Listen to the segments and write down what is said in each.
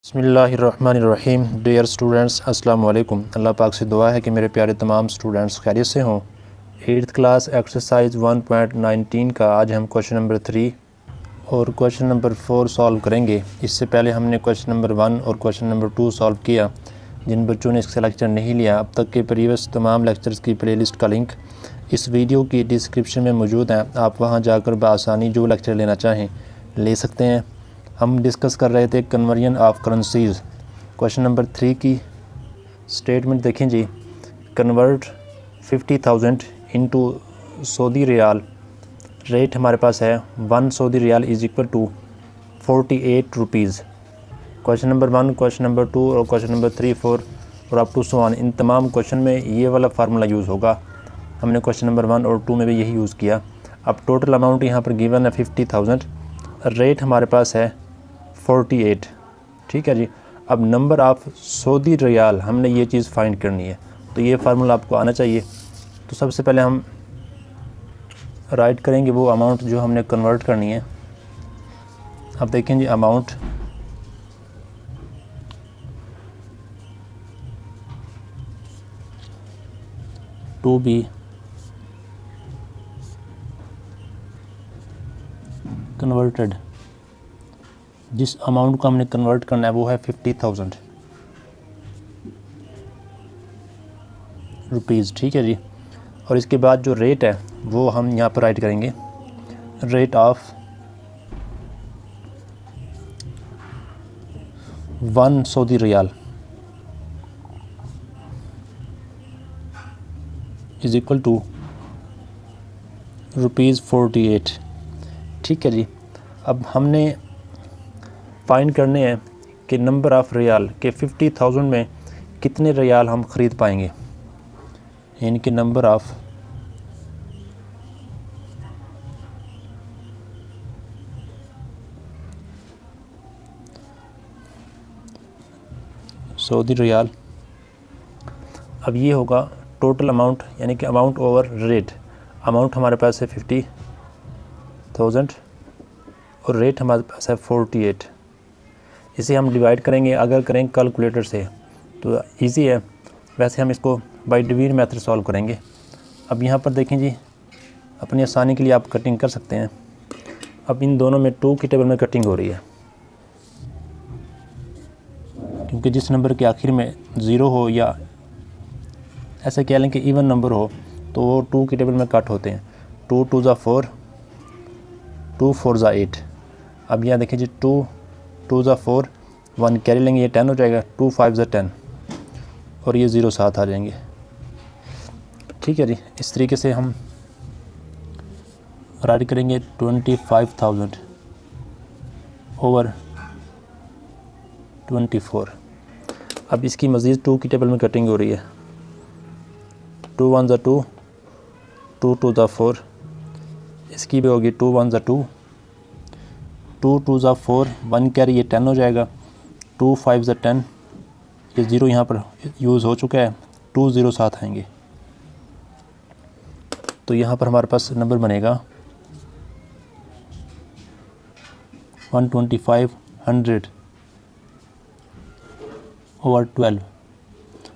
बिस्मिल्लाहिर्रहमानिर्रहीम। Dear students, अस्सलाम वालेकुम। अल्लाह पाक से दुआ है कि मेरे प्यारे तमाम स्टूडेंट्स खैरियत से हों। 8th क्लास एक्सरसाइज 1.19 का आज हम क्वेश्चन नंबर 3 और क्वेश्चन नंबर 4 सॉल्व करेंगे। इससे पहले हमने क्वेश्चन नंबर 1 और क्वेश्चन नंबर 2 सॉल्व किया। जिन बच्चों ने इसका लेक्चर नहीं लिया, अब तक के प्रीवियस तमाम लेक्चर्स की प्लेलिस्ट का लिंक इस वीडियो की डिस्क्रिप्शन में मौजूद है। आप वहां जाकर बआसानी जो लेक्चर लेना चाहें ले सकते हैं। हम डिस्कस कर रहे थे conversion of currencies. Question number 3 की स्टेटमेंट देखें जी। Convert 50,000 into Saudi riyal. Rate हमारे पास है 1 Saudi riyal is equal to 48 rupees. Question number 1, question number 2 और क्वेश्चन नंबर 3, 4 और अप टू सो ऑन, इन तमाम क्वेश्चन में ये वाला फार्मूला यूज़ होगा। हमने क्वेश्चन नंबर 1 और 2 में भी यही यूज़ किया। अब टोटल अमाउंट यहाँ पर गिवन है 50,000, रेट हमारे पास है 48। ठीक है जी। अब नंबर ऑफ़ सऊदी रियाल हमने ये चीज़ फाइंड करनी है, तो ये फार्मूला आपको आना चाहिए। तो सबसे पहले हम राइट करेंगे वो अमाउंट जो हमने कन्वर्ट करनी है। अब देखें जी, अमाउंट टू बी कन्वर्टेड, जिस अमाउंट को हमने कन्वर्ट करना है वो है 50,000 रुपीज़। ठीक है जी। और इसके बाद जो रेट है वो हम यहाँ पर राइट करेंगे। Rate of 1 Saudi riyal is equal to ₹48। ठीक है जी। अब हमने फाइंड करने हैं कि नंबर ऑफ़ रियाल के 50,000 में कितने रियाल हम ख़रीद पाएंगे। इनके नंबर ऑफ़ सऊदी रियाल। अब ये होगा टोटल अमाउंट, यानी कि अमाउंट ओवर रेट। अमाउंट हमारे पास है 50,000 और रेट हमारे पास है 48। इसे हम डिवाइड करेंगे, अगर करें कैलकुलेटर से तो इजी है, वैसे हम इसको बाय डिवीजन मेथड सॉल्व करेंगे। अब यहाँ पर देखें जी, अपनी आसानी के लिए आप कटिंग कर सकते हैं। अब इन दोनों में 2 की टेबल में कटिंग हो रही है, क्योंकि जिस नंबर के आखिर में 0 हो या ऐसे कह लें कि इवन नंबर हो तो वो 2 की टेबल में कट होते हैं। 2 2 ज़ा 4, 2 4 ज़ा 8। अब यहाँ देखिए जी, 2 2 ज़ा 4, 1 कैरी लेंगे, ये 10 हो जाएगा। 2 5 ज़ा 10 और ये 0 साथ आ जाएंगे। ठीक है जी। इस तरीके से हम राइट करेंगे 25,000 ओवर 24। अब इसकी मज़ीद 2 की टेबल में कटिंग हो रही है। 2 1 ज़ा 2, 2 2 ज़ा 4, इसकी भी होगी 2 1 ज़ा 2, 2 2 ज़ा 4, 1 कैरी, ये 10 हो जाएगा। 2 5 ज़ा 10, ये 0 यहाँ पर यूज़ हो चुका है। 2 0 साथ आएंगे, तो यहाँ पर हमारे पास नंबर बनेगा 12500 ओवर 12।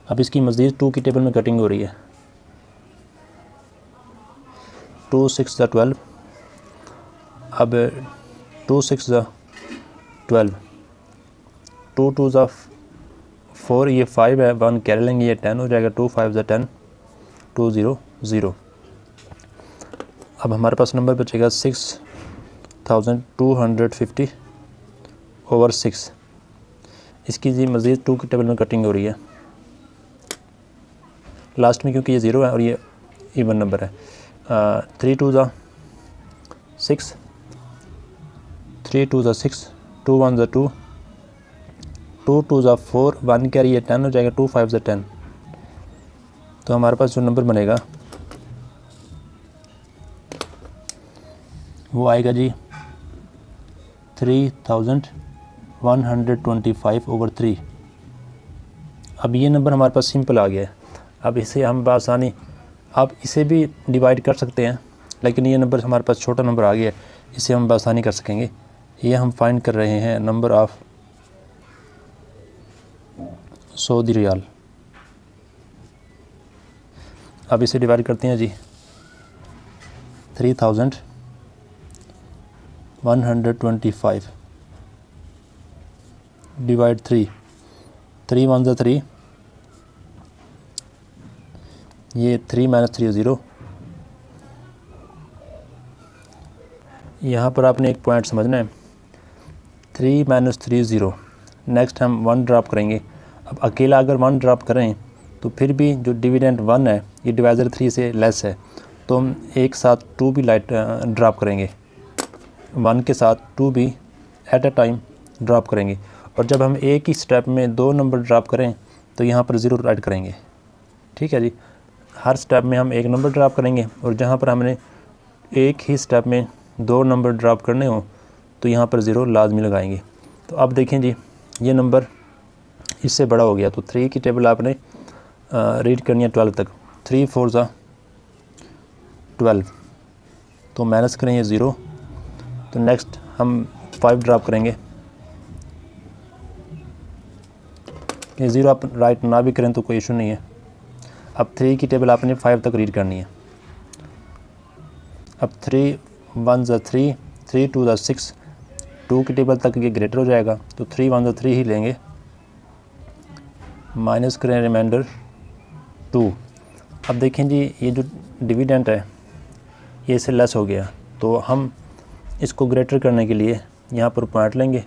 अब इसकी मज़ीद 2 की टेबल में कटिंग हो रही है। 2 6 ज़ा 12, अब 2 6 ज़ा 12, 2 2 ज़ा 4, ये 5 है, 1 कैरी लेंगे, ये 10 हो जाएगा। 2 5 ज़ा 10, 2 0 0। अब हमारे पास नंबर बचेगा 6,250 ओवर 6। इसकी जी मज़ीद 2 की टेबल में कटिंग हो रही है लास्ट में, क्योंकि ये 0 है और ये इवन नंबर है। 3 2 ज़ा 6, 3 2 ज़ा 6, 2 1 ज़ा 2, 2 2 ज़ा 4, 1 कैरी, ये 10 हो जाएगा। 2 5 ज़ा 10, तो हमारे पास जो नंबर बनेगा वो आएगा जी 3,125 ओवर 3। अब ये नंबर हमारे पास सिंपल आ गया है। अब इसे हम बआसानी, आप इसे भी डिवाइड कर सकते हैं, लेकिन ये नंबर हमारे पास छोटा नंबर आ गया है, इसे हम बआसानी कर सकेंगे। ये हम फाइंड कर रहे हैं नंबर ऑफ़ सऊदी रियाल। अब इसे डिवाइड करते हैं जी, 3125 डिवाइड 3, 3 1 ज़ा 3, ये 3 माइनस 3 0। यहाँ पर आपने एक पॉइंट समझना है, 3 माइनस 3 0। नेक्स्ट हम 1 ड्रॉप करेंगे। अब अकेला अगर 1 ड्रॉप करें तो फिर भी जो डिविडेंड 1 है ये डिवाइज़र 3 से लेस है, तो हम एक साथ 2 भी ड्रॉप करेंगे, 1 के साथ 2 भी एट अ टाइम ड्रॉप करेंगे। और जब हम एक ही स्टेप में 2 नंबर ड्रॉप करें तो यहाँ पर 0 राइट करेंगे। ठीक है जी, हर स्टेप में हम एक नंबर ड्रॉप करेंगे और जहाँ पर हमने एक ही स्टेप में 2 नंबर ड्रॉप करने हो तो यहाँ पर 0 लाजमी लगाएंगे। तो अब देखें जी, ये नंबर इससे बड़ा हो गया, तो 3 की टेबल आपने रीड करनी है 12 तक। 3 4 ज़ा 12, तो माइनस करें ये 0। तो नेक्स्ट हम 5 ड्रॉप करेंगे, ये 0 आप राइट ना भी करें तो कोई इशू नहीं है। अब 3 की टेबल आपने 5 तक रीड करनी है। अब 3 1 ज़ा 3, 3 2 ज़ा 6, 2 की टेबल तक ये ग्रेटर हो जाएगा, तो 3 1 ज़ा 3 ही लेंगे, माइनस करें रिमाइंडर 2। अब देखें जी, ये जो डिविडेंट है ये इससे लेस हो गया, तो हम इसको ग्रेटर करने के लिए यहाँ पर पॉइंट लेंगे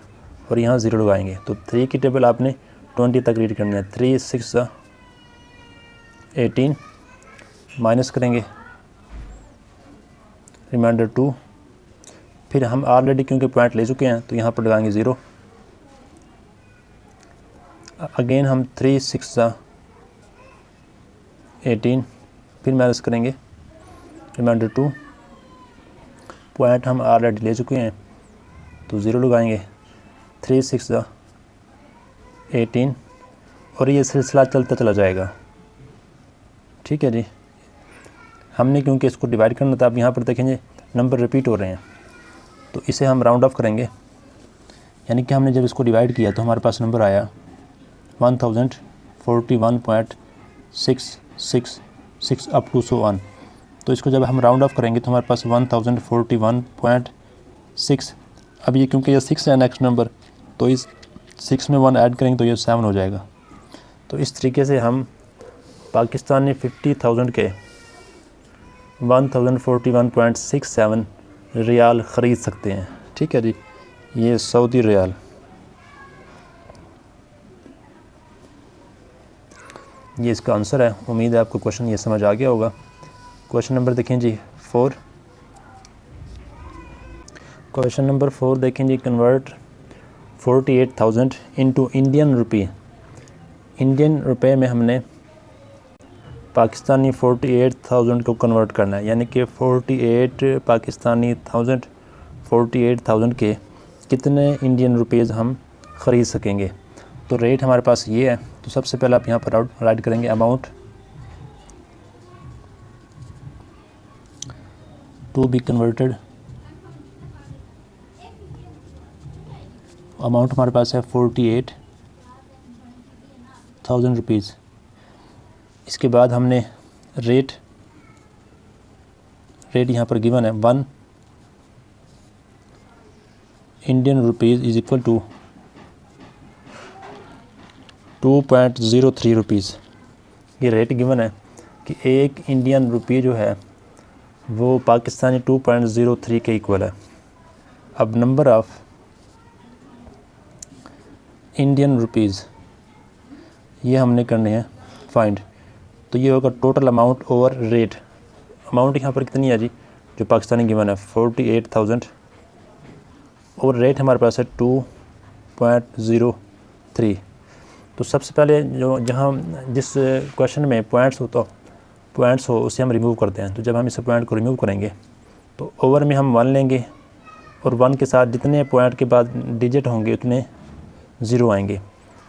और यहाँ 0 लगाएंगे। तो 3 की टेबल आपने 20 तक रीड करनी है। 3 6 ज़ा 18, माइनस करेंगे रिमाइंडर 2। फिर हम ऑलरेडी क्योंकि पॉइंट ले चुके हैं तो यहाँ पर लगाएंगे 0। अगेन हम 3 6 ज़ा 18, फिर माइनस करेंगे रिमाइंडर 2। पॉइंट हम ऑलरेडी ले चुके हैं तो 0 लगाएंगे। 3 6 ज़ा 18 और ये सिलसिला चलता चला जाएगा। ठीक है जी, हमने क्योंकि इसको डिवाइड करना था, अब यहाँ पर देखेंगे नंबर रिपीट हो रहे हैं, तो इसे हम राउंड ऑफ करेंगे। यानी कि हमने जब इसको डिवाइड किया तो हमारे पास नंबर आया 1041.666 अप टू सो ऑन। तो इसको जब हम राउंड ऑफ करेंगे तो हमारे पास 1041.6। अब ये क्योंकि ये 6 है नेक्स्ट नंबर, तो इस 6 में 1 ऐड करेंगे तो ये 7 हो जाएगा। तो इस तरीके से हम पाकिस्तानी 50,000 के 1041.67 रियाल ख़रीद सकते हैं। ठीक है जी, ये सऊदी रियाल। ये इसका आंसर है। उम्मीद है आपको क्वेश्चन ये समझ आ गया होगा। क्वेश्चन नंबर देखें जी 4। क्वेश्चन नंबर 4 देखें जी, कन्वर्ट 48,000 इनटू इंडियन रुपये। इंडियन रुपए में हमने पाकिस्तानी 48,000 को कन्वर्ट करना है, यानी कि 48,000 के कितने इंडियन रुपीज़ हम ख़रीद सकेंगे। तो रेट हमारे पास ये है। तो सबसे पहले आप यहाँ पर राइट करेंगे amount to be converted. Amount हमारे पास है 48,000 रुपीज़। इसके बाद हमने रेट यहाँ पर गिवन है 1 Indian rupees is equal to 2.03 rupees. ये रेट गिवन है कि 1 इंडियन रुपये जो है वो पाकिस्तानी 2.03 के इक्वल है। अब नंबर ऑफ़ इंडियन रुपीज़ ये हमने करने हैं फाइंड। तो ये होगा total amount over rate. Amount यहाँ पर कितनी है जी, जो पाकिस्तानी गिवन है 48,000 और रेट हमारे पास है 2.03। तो सबसे पहले जिस क्वेश्चन में पॉइंट्स हो उसे हम रिमूव करते हैं। तो जब हम इस पॉइंट को रिमूव करेंगे तो ओवर में हम 1 लेंगे और 1 के साथ जितने पॉइंट के बाद डिजिट होंगे उतने 0 आएंगे।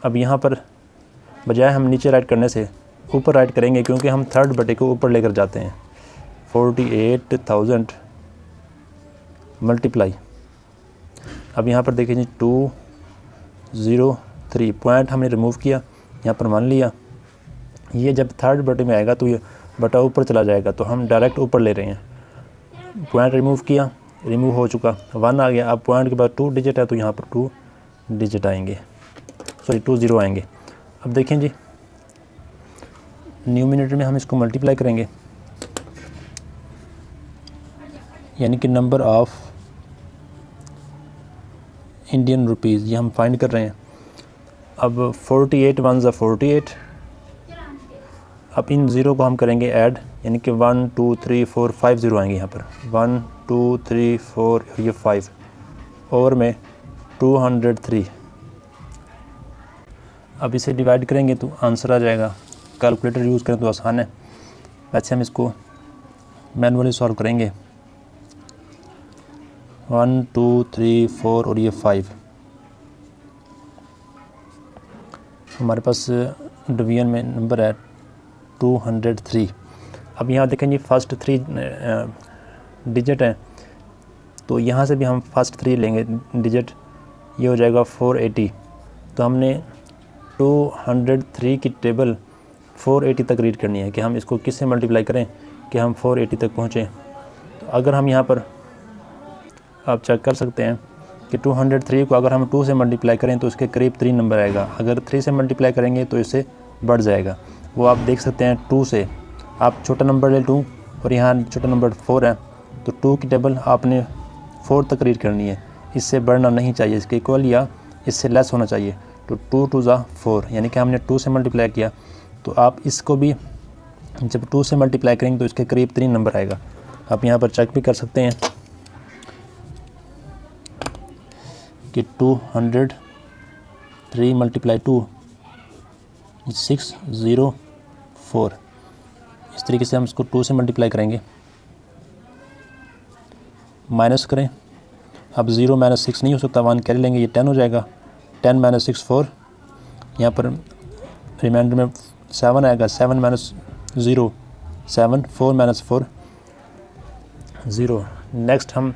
अब यहाँ पर बजाय हम नीचे राइट करने से ऊपर राइट करेंगे, क्योंकि हम थर्ड बटे को ऊपर लेकर जाते हैं। 48,000 मल्टीप्लाई, अब यहाँ पर देखिए 203 पॉइंट हमने रिमूव किया यहाँ पर मान लिया। ये जब थर्ड बटे में आएगा तो ये बटा ऊपर चला जाएगा, तो हम डायरेक्ट ऊपर ले रहे हैं। पॉइंट रिमूव किया, रिमूव हो चुका, 1 आ गया। अब पॉइंट के बाद 2 डिजिट है तो यहाँ पर 2 डिजिट आएंगे, सॉरी 2 ज़ीरो आएंगे। अब देखें जी, न्यूमरेटर में हम इसको मल्टीप्लाई करेंगे, यानी कि नंबर ऑफ इंडियन रुपीज़ ये हम फाइंड कर रहे हैं। अब 48 1 ज़ा 48। अब इन ज़ीरो को हम करेंगे ऐड, यानी कि 1 2 3 4 5 ज़ीरो आएंगे यहाँ पर, 1 2 3 4 और ये 5 ओवर में 203। अब इसे डिवाइड करेंगे तो आंसर आ जाएगा। कैलकुलेटर यूज़ करें तो आसान है, वैसे हम इसको मैनुअली सॉल्व करेंगे। 1 2 3 4 और ये 5 हमारे पास डिवीजन में नंबर है 203। अब यहाँ देखें जी फर्स्ट 3 डिजिट हैं, तो यहाँ से भी हम फर्स्ट 3 लेंगे डिजिट, ये हो जाएगा 480। तो हमने 203 की टेबल 480 तक रीड करनी है कि हम इसको किससे मल्टीप्लाई करें कि हम 480 तक पहुँचें। तो अगर हम यहाँ पर आप चेक कर सकते हैं कि 203 को अगर हम 2 से मल्टीप्लाई करें तो इसके करीब 3 नंबर आएगा। अगर 3 से मल्टीप्लाई करेंगे तो इससे बढ़ जाएगा, वो आप देख सकते हैं। 2 से आप छोटा नंबर ले 2 और यहाँ छोटा नंबर 4 है, तो 2 की टेबल आपने 4 तक रीड करनी है, इससे बढ़ना नहीं चाहिए, इसके इक्वल या इससे लेस होना चाहिए। तो 2 2 ज़ा 4, यानी कि हमने 2 से मल्टीप्लाई किया, तो आप इसको भी जब 2 से मल्टीप्लाई करेंगे तो इसके करीब 3 नंबर आएगा। आप यहाँ पर चेक भी कर सकते हैं कि 203 मल्टीप्लाई 2 604। इस तरीके से हम इसको 2 से मल्टीप्लाई करेंगे, माइनस करें। अब 0 माइनस 6 नहीं हो सकता, 1 कैरी लेंगे, ये 10 हो जाएगा। 10 माइनस 6 4, यहाँ पर रिमाइंडर में 7 आएगा। 7 माइनस 0 7, 4 माइनस 4 0। नेक्स्ट हम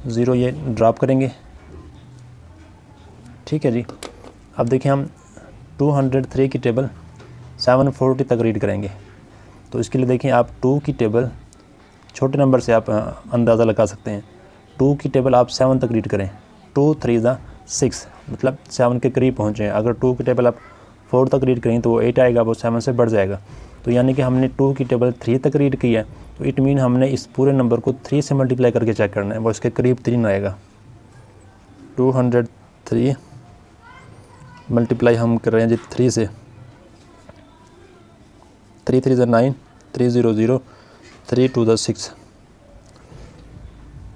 0 ये ड्रॉप करेंगे, ठीक है जी। अब देखिए हम 203 की टेबल 740 तक रीड करेंगे, तो इसके लिए देखिए आप 2 की टेबल छोटे नंबर से आप अंदाज़ा लगा सकते हैं। 2 की टेबल आप 7 तक रीड करें, 2 3 ज़ा 6, मतलब 7 के करीब पहुँचे। अगर 2 की टेबल आप 4 तक रीड करें तो वो 8 आएगा, वो 7 से बढ़ जाएगा। तो यानी कि हमने 2 की टेबल 3 तक रीड की है, तो इट मीन हमने इस पूरे नंबर को 3 से मल्टीप्लाई करके चेक करना है, वो इसके करीब 3 आएगा। 203 मल्टीप्लाई हम कर रहे हैं जी 3 से, 3 3 ज़ा 9, 3 0 0, 3 2 ज़ा 6।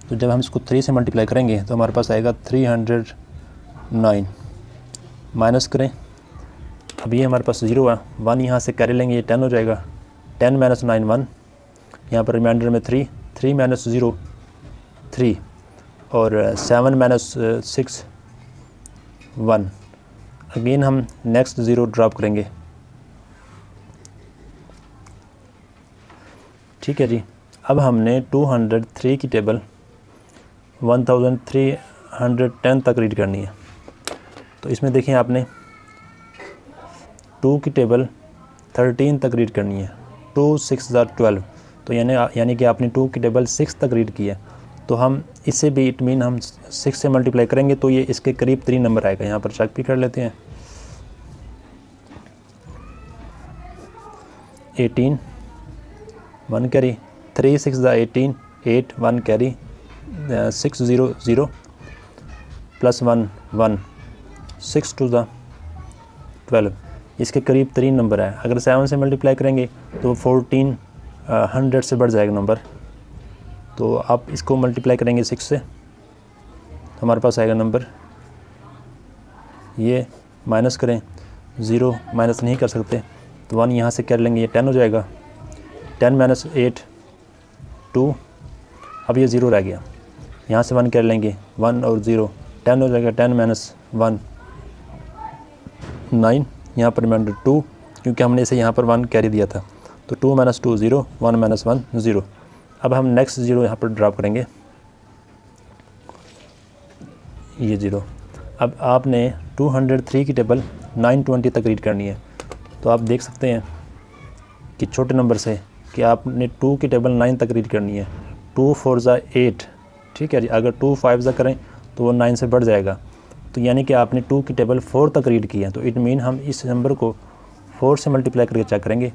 तो जब हम इसको 3 से मल्टीप्लाई करेंगे तो हमारे पास आएगा 309। माइनस करें, अब ये हमारे पास 0 है, 1 यहाँ से कैरी लेंगे, ये 10 हो जाएगा। 10 माइनस 9 1, यहाँ पर रिमाइंडर में 3, 3 माइनस 0 3, और 7 माइनस 6 1। अगेन हम नेक्स्ट 0 ड्रॉप करेंगे, ठीक है जी। अब हमने 203 की टेबल 1310 तक रीड करनी है। तो इसमें देखें आपने 2 की टेबल 13 तक रीड करनी है, 2 6 ज़ा 12। तो यानी कि आपने 2 की टेबल 6 तक रीड की है, तो हम इससे भी इट मीन हम 6 से मल्टीप्लाई करेंगे तो ये इसके करीब 3 नंबर आएगा। यहाँ पर चेक भी कर लेते हैं। 18 1 कैरी, 3 6 ज़ा 18, 8 1 कैरी, 6 0 0 प्लस 1 1, 6 2 ज़ा 12, इसके करीब 3 नंबर है। अगर 7 से मल्टीप्लाई करेंगे तो 1400 से बढ़ जाएगा नंबर। तो आप इसको मल्टीप्लाई करेंगे 6 से, तो हमारे पास आएगा नंबर, ये माइनस करें, 0 माइनस नहीं कर सकते तो 1 यहाँ से कर लेंगे, ये 10 हो जाएगा। 10 माइनस 8 2, अब ये 0 रह गया, यहाँ से 1 कर लेंगे, 1 और 0 10 हो जाएगा। 10 माइनस 1 9, यहाँ पर रिमाइंडर 2, क्योंकि हमने इसे यहाँ पर 1 कैरी दिया था, तो 2 माइनस 2 0, 1 माइनस 1 0। अब हम नेक्स्ट 0 यहाँ पर ड्रॉप करेंगे, ये 0। अब आपने 203 की टेबल 920 तक रीड करनी है, तो आप देख सकते हैं कि छोटे नंबर से कि आपने 2 की टेबल 9 तक रीड करनी है। 2 4 ज़ा 8, ठीक है जी। अगर 2 5 ज़ा करें तो वो 9 से बढ़ जाएगा। तो यानी कि आपने 2 की टेबल 4 तक रीड की है। तो इट मीन हम इस नंबर को 4 से मल्टीप्लाई करके चेक करेंगे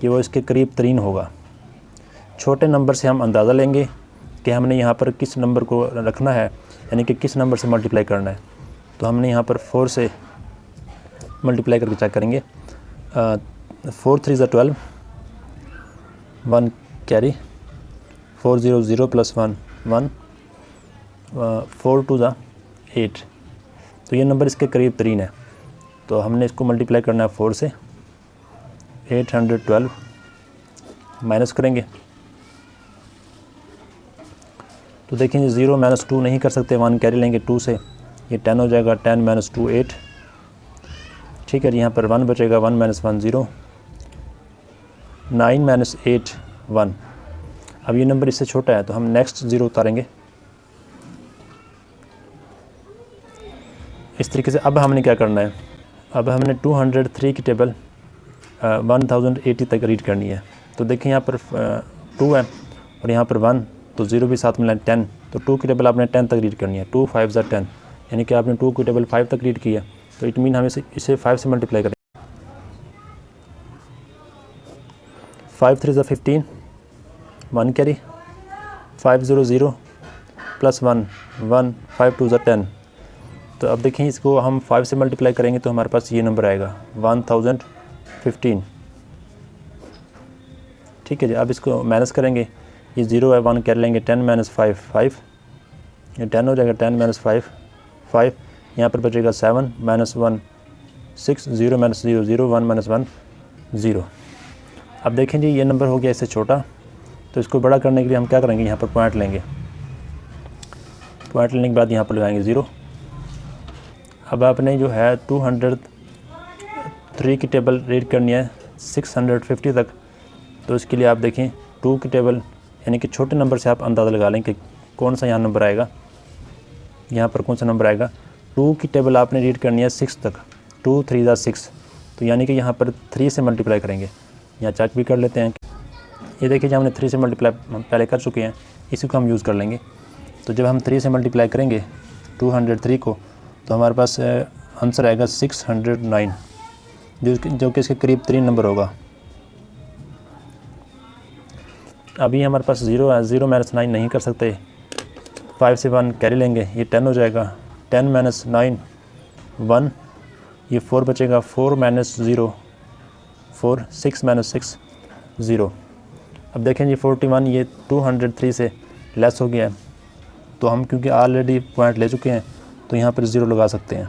कि वो इसके करीब तरीन होगा। छोटे नंबर से हम अंदाज़ा लेंगे कि हमने यहाँ पर किस नंबर को रखना है, यानी कि किस नंबर से मल्टीप्लाई करना है। तो हमने यहाँ पर 4 से मल्टीप्लाई करके चेक करेंगे। 4 3 ज़ा 12, 1 कैरी, 4 0 0 प्लस 1 1, 4 2 ज़ा 8। तो ये नंबर इसके करीब तरीन है। तो हमने इसको मल्टीप्लाई करना है 4 से। 812 माइनस करेंगे तो देखेंगे 0 - 2 नहीं कर सकते, 1 कैरी लेंगे 2 से, ये 10 हो जाएगा। 10 - 2 8, ठीक है जी। यहाँ पर 1 बचेगा, 1 - 1 0, 9 - 8 1। अब ये नंबर इससे छोटा है तो हम नेक्स्ट 0 उतारेंगे इस तरीके से। अब हमने क्या करना है, अब हमने 203 की टेबल 1080 तक रीड करनी है। तो देखिए यहाँ पर 2 है और यहाँ पर 1, तो 0 भी साथ मिला 10। तो 2 की टेबल आपने 10 तक रीड करनी है। 2 5 ज़ा 10, यानी कि आपने 2 की टेबल 5 तक रीड की है। तो इट मीन हम इसे 5 से मल्टीप्लाई करेंगे। 5 3 ज़ा 15, 1 कैरी, 5 0 0 प्लस 1 1, 5 2 ज़ा 10। तो अब देखें इसको हम 5 से मल्टीप्लाई करेंगे तो हमारे पास ये नंबर आएगा 1015, ठीक है जी। अब इसको माइनस करेंगे, ये 0 है, 1 कैरी लेंगे, 10 - 5 5, ये 10 हो जाएगा। 10 - 5 5, यहाँ पर बचेगा 7 - 1 6, 0 - 0 0, 1 - 1 0। अब देखें जी ये नंबर हो गया इससे छोटा। तो इसको बड़ा करने के लिए हम क्या करेंगे, यहाँ पर पॉइंट लेंगे। पॉइंट लेने के बाद यहाँ पर लगाएंगे 0। अब आपने जो है 203 की टेबल रीड करनी है 650 तक। तो इसके लिए आप देखें 2 की टेबल, यानी कि छोटे नंबर से आप अंदाज़ा लगा लें कि कौन सा यहाँ नंबर आएगा, यहाँ पर कौन सा नंबर आएगा। 2 की टेबल आपने रीड करनी है 6 तक। 2 3 ज़ा 6, तो यानी कि यहाँ पर 3 से मल्टीप्लाई करेंगे। यहाँ चेक भी कर लेते हैं। ये देखिए जब हमने 3 से मल्टीप्लाई पहले कर चुके हैं, इसी को हम यूज़ कर लेंगे। तो जब हम 3 से मल्टीप्लाई करेंगे 203 को, तो हमारे पास आंसर आएगा 609, जो कि इसके करीब 3 नंबर होगा। अभी हमारे पास 0 है, 0 - 9 नहीं कर सकते। 5 से 1 कैरी लेंगे, ये 10 हो जाएगा। 10 - 9 1, ये 4 बचेगा। 4 - 0 4, 6 - 6 0। अब देखें जी 41 ये 203 से लेस हो गया है। तो हम क्योंकि ऑलरेडी पॉइंट ले चुके हैं तो यहाँ पर 0 लगा सकते हैं।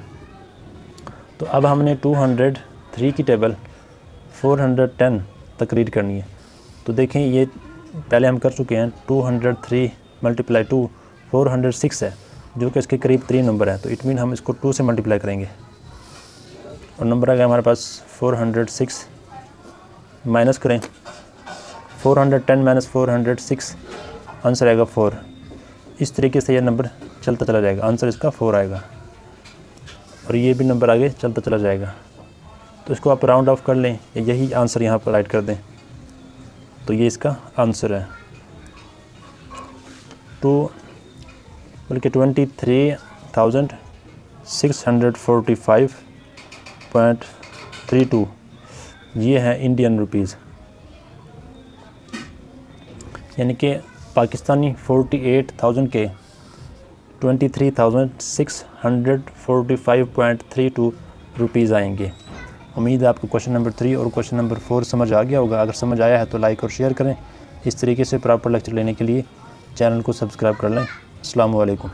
तो अब हमने 203 की टेबल 410 तक रीड करनी है। तो देखें ये पहले हम कर चुके हैं। 203 × 2 406 है, जो कि इसके करीब 3 नंबर है। तो इट मीन हम इसको 2 से मल्टीप्लाई करेंगे और नंबर आ गया हमारे पास 406। माइनस करें 410 - 406, आंसर आएगा 4। इस तरीके से यह नंबर चलता चला जाएगा, आंसर इसका 4 आएगा और ये भी नंबर आगे चलता चला जाएगा। तो इसको आप राउंड ऑफ कर लें, यही आंसर यहाँ पर राइट कर दें, तो ये इसका आंसर है 23,645.32। ये है इंडियन रुपीज़, यानी कि पाकिस्तानी 48,000 के 23,645.32 रुपीज़ आएंगे। उम्मीद है आपको क्वेश्चन नंबर 3 और क्वेश्चन नंबर 4 समझ आ गया होगा। अगर समझ आया है तो लाइक और शेयर करें। इस तरीके से प्रॉपर लेक्चर लेने के लिए चैनल को सब्सक्राइब कर लें। अस्सलामु अलैकुम।